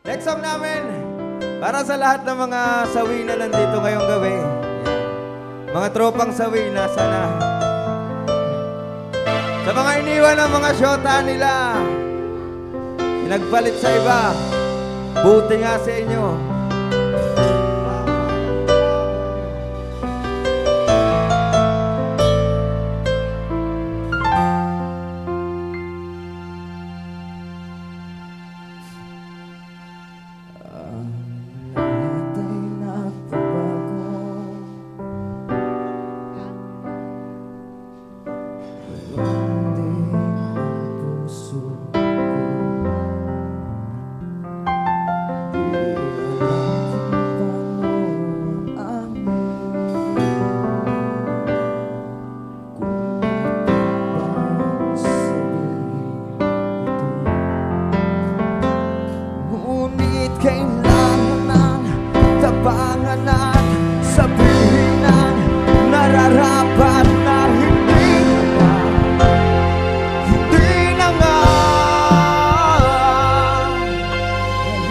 Next song namin, para sa lahat ng mga sawi na nandito ngayong gabi. Mga tropang sawi na sana. Sa mga iniwan ng mga syota nila, pinagpalit sa iba, buti nga sa inyo. Kailangan ng tabangan at sabihin ang nararapat na hindi na nga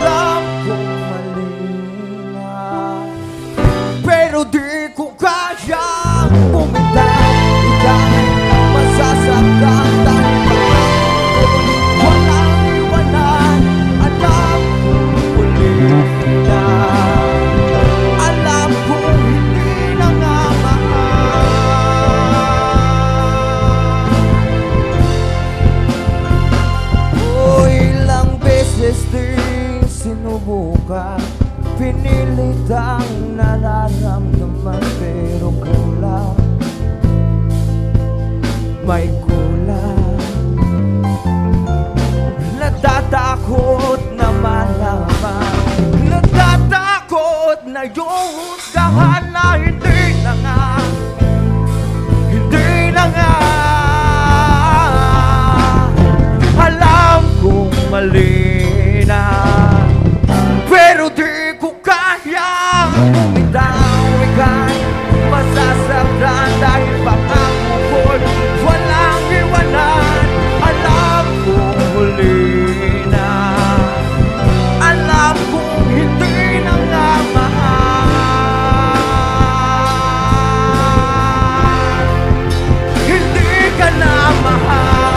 alam kong mali na, pero di ko kayang bumitaw. Ika'y masasaktan dahil walang iwanan. Alam kong hindi na nga mahal. O ilang beses din sinubukan, pinilit ang nararamdaman, pero kulang, may kulang. Natatakot na malaman, natatakot na yung husgahan na hindi na nga, hindi na nga. Alam kong mali na, pero di ko kayang bumitaw. Ika'y masasaktan dahil pangako ko'y walang iwanan. Alam kong muli na, alam kong hindi na nga mahal. Hindi ka na mahal.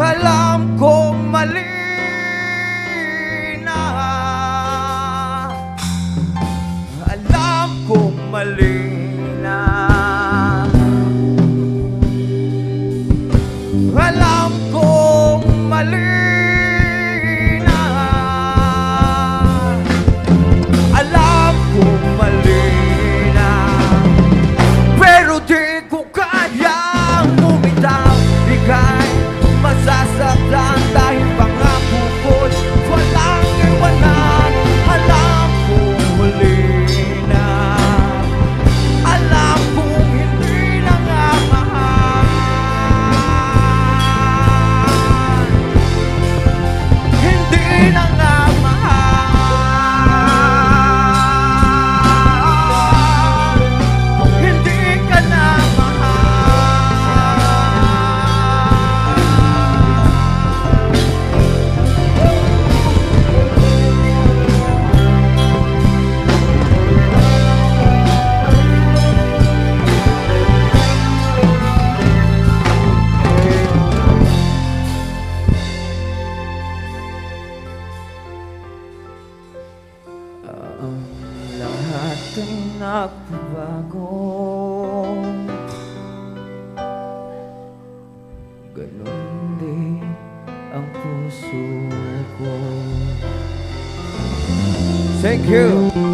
Alam kong mali na, alam kong mali na, alam kong mali na, alam kong mali na, pero di ko kayang bumitaw. Ika'y masasaktan dahil pangako ko'y walang iwanan. Alam kong muli na, alam kong hindi na nga mahal. Hindi na nga mahal. Hindi ka na mahal. Ang lahat ay nagbabago, ganun din ang puso ko. Thank you.